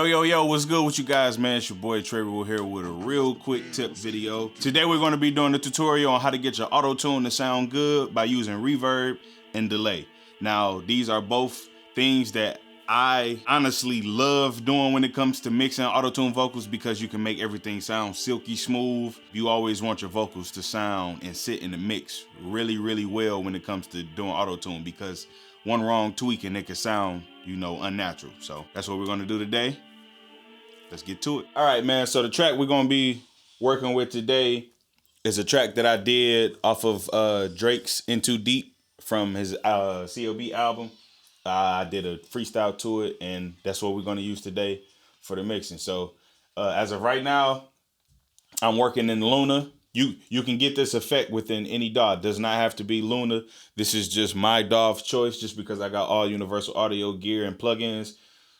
Yo, what's good with you guys, man? It's your boy Trevor here with a real quick tip video. Today we're going to be doing a tutorial on how to get your AutoTune to sound good by using reverb and delay. Now, these are both things that I honestly love doing when it comes to mixing AutoTune vocals because you can make everything sound silky smooth. You always want your vocals to sound and sit in the mix really well when it comes to doing AutoTune because one wrong tweak and it can sound, unnatural. So that's what we're going to do today. Let's get to it. All right, man. So the track we're going to be working with today is a track that I did off of Drake's In Too Deep from his CLB album. I did a freestyle to it, and that's what we're going to use today for the mixing. So as of right now, I'm working in Luna. You can get this effect within any DAW. It does not have to be Luna. This is just my DAW of choice just because I got all universal audio gear and plugins.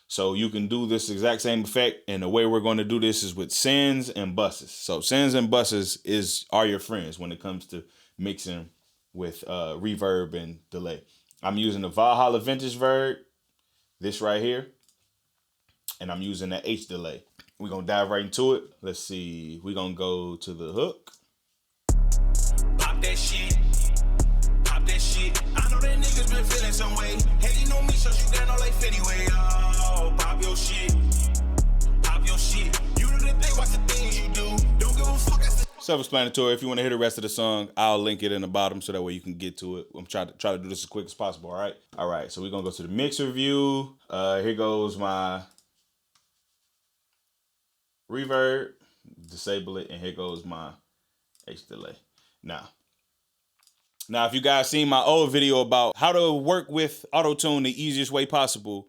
So you can do this exact same effect, and the way we're going to do this is with sends and buses. So sends and buses are your friends when it comes to mixing with reverb and delay. I'm using the Valhalla Vintage Verb, this right here, and I'm using the H delay. We're going to dive right into it. Let's see. We're going to go to the hook. Pop that shit. Pop that shit. I know that niggas been feeling some way. Hating on me, so you got no life anyway. Oh, pop your shit. Pop your shit. You know the thing, watch the things you do. Don't give a fuck. Self-explanatory. If you want to hear the rest of the song, I'll link it in the bottom so that way you can get to it. I'm trying to do this as quick as possible, all right? So we're going to go to the mixer view. Here goes my reverb. Disable it, and here goes my H delay. Now, if you guys seen my old video about how to work with AutoTune the easiest way possible,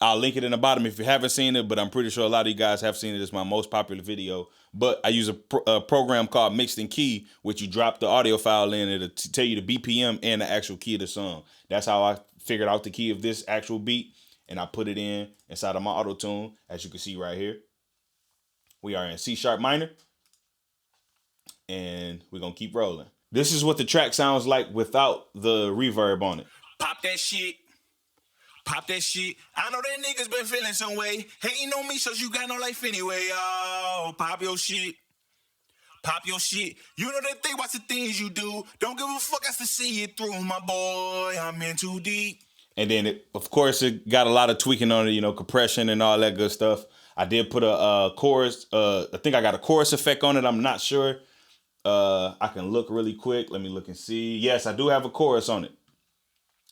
I'll link it in the bottom if you haven't seen it, but I'm pretty sure a lot of you guys have seen it. It's my most popular video. But I use a program called Mixed in Key, which you drop the audio file in. It'll tell you the BPM and the actual key of the song. That's how I figured out the key of this actual beat, and I put it inside of my AutoTune, as you can see right here. We are in C# minor, and we're going to keep rolling. This is what the track sounds like without the reverb on it. Pop that shit. Pop that shit. I know that niggas been feeling some way. Hating on me, so you got no life anyway. Oh, pop your shit. Pop your shit. You know that thing, watch the things you do. Don't give a fuck, I to see it through, my boy. I'm in too deep. And then, of course, it got a lot of tweaking on it, compression and all that good stuff. I did put a chorus. I think I got a chorus effect on it. I'm not sure. I can look really quick. Let me look and see. Yes, I do have a chorus on it.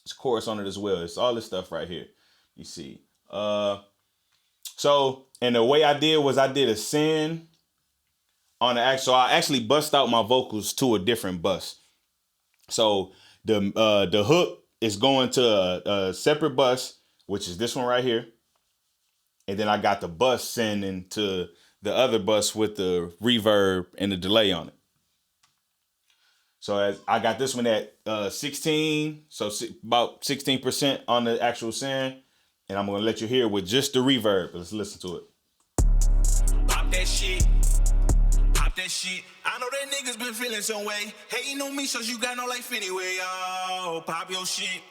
It's a chorus on it as well. It's all this stuff right here. You see. So, and the way I did was I did a send on the actual. So I actually bust out my vocals to a different bus. So the hook is going to a separate bus, which is this one right here. And then I got the bus sending to the other bus with the reverb and the delay on it. So as I got this one at 16, so about 16% on the actual send, and I'm gonna let you hear with just the reverb. Let's listen to it. Pop that shit. Pop that shit. I know that niggas been feeling some way. Hating on me, so you got no life anyway. Oh, pop your shit.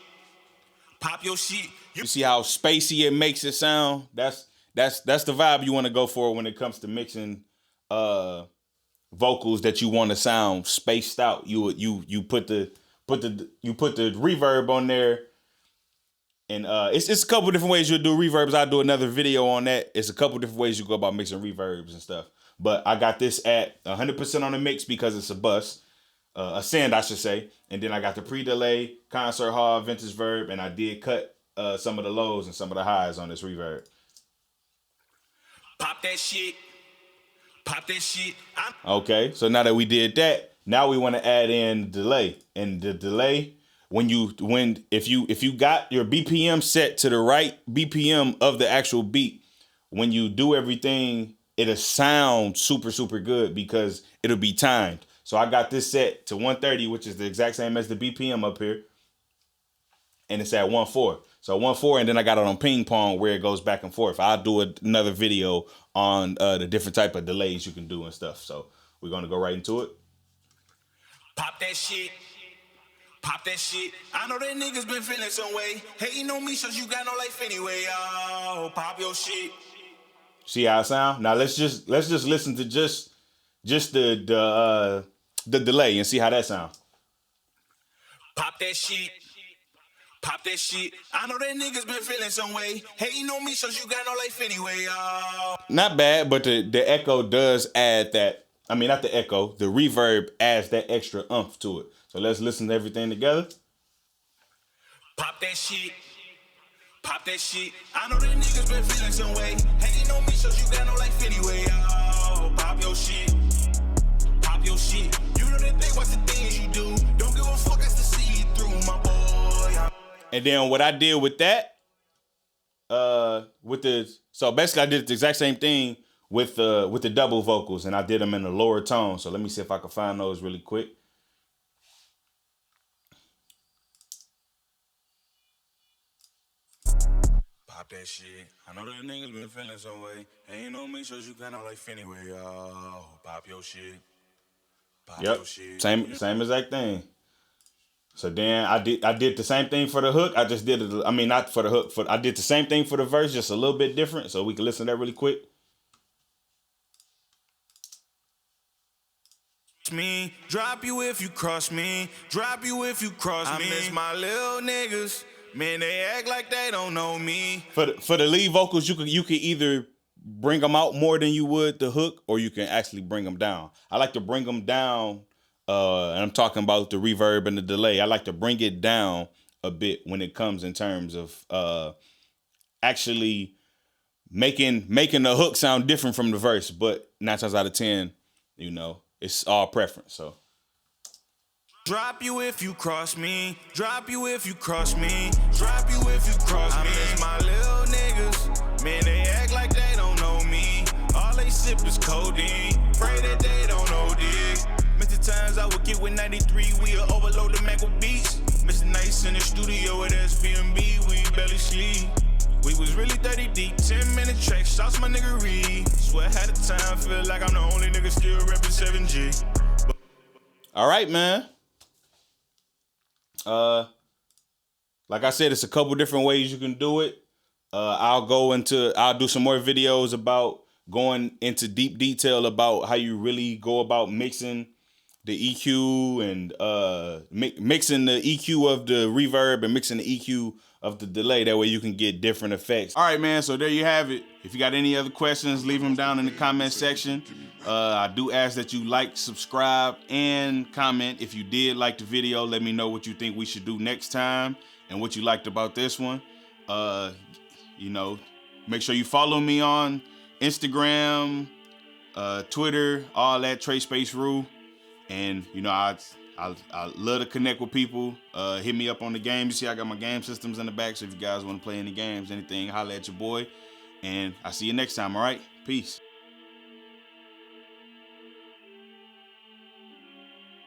Pop your shit. You see how spacey it makes it sound? That's the vibe you want to go for when it comes to mixing vocals that you want to sound spaced out. You put the reverb on there, and it's a couple different ways you'll do reverbs. I'll do another video on that. It's a couple different ways you go about mixing reverbs and stuff. But I got this at 100% on the mix because it's a bus, a send I should say, and then I got the pre-delay, concert hall, vintage verb, and I did cut some of the lows and some of the highs on this reverb. Pop that shit. Pop that shit. Okay, so now that we did that, now we want to add in delay. And the delay, if you got your BPM set to the right BPM of the actual beat, when you do everything, it'll sound super good because it'll be timed. So I got this set to 130, which is the exact same as the BPM up here. And it's at 1.4. So 1.4, and then I got it on ping pong where it goes back and forth. I'll do another video on the different type of delays you can do and stuff. So we're going to go right into it. Pop that shit. Pop that shit. I know that niggas been feeling some way. Hating on me, so you got no life anyway. Oh, pop your shit. See how it sound? Now let's just listen to just the delay and see how that sound. Pop that shit. Pop that shit. I know that niggas been feeling some way. Hating on me, so you got no life anyway, y'all. Not bad, but the echo does add that. I mean, not the echo. The reverb adds that extra oomph to it. So let's listen to everything together. Pop that shit. Pop that shit. I know that niggas been feeling some way. Hating on me, so you got no life anyway, y'all. Pop your shit. Pop your shit. You know that they watch the things you do. Don't give a fuck, that's to see you through, my boy. And then what I did with that, so basically I did the exact same thing with the double vocals, and I did them in a lower tone. So let me see if I can find those really quick. Pop that shit. I know that niggas been feeling some way. Ain't no me, so you got no life anyway, y'all. Pop your shit. Pop your shit. Same exact thing. So then I did the same thing for the hook. I just did it. I mean, not for the hook. I did the same thing for the verse, just a little bit different. So we can listen to that really quick. Me, drop you if you cross me. Drop you if you cross me. I miss my little niggas. Man, they act like they don't know me. For the lead vocals, you can either bring them out more than you would the hook, or you can actually bring them down. I like to bring them down. And I'm talking about the reverb and the delay. I like to bring it down a bit when it comes in terms of actually making the hook sound different from the verse. But 9 times out of 10, you know, it's all preference. So drop you if you cross me. Drop you if you cross me. Drop you if you cross me. I miss my little niggas. Man, they act like they don't know me. All they sip is codeine. Pray that they don't know this. Times I would get with 93, we'll overload the Mac with beats. Mr. Nice in the studio at SBMB, we barely sleep. We was really 30 deep, 10-minute track, shots my nigga Reed. Swear I had a time, feel like I'm the only nigga still reppin' 7G. All right, man. Like I said, it's a couple different ways you can do it. I'll do some more videos about going into deep detail about how you really go about mixing the EQ and mixing the EQ of the reverb and mixing the EQ of the delay. That way you can get different effects. All right, man, so there you have it. If you got any other questions, leave them down in the comment section. I do ask that you like, subscribe, and comment. If you did like the video, let me know what you think we should do next time and what you liked about this one. You know, make sure you follow me on Instagram, Twitter, all that, Trey Space Rue. And, you know, I love to connect with people. Hit me up on the game. You see, I got my game systems in the back. So if you guys want to play any games, anything, holla at your boy. And I'll see you next time, all right? Peace.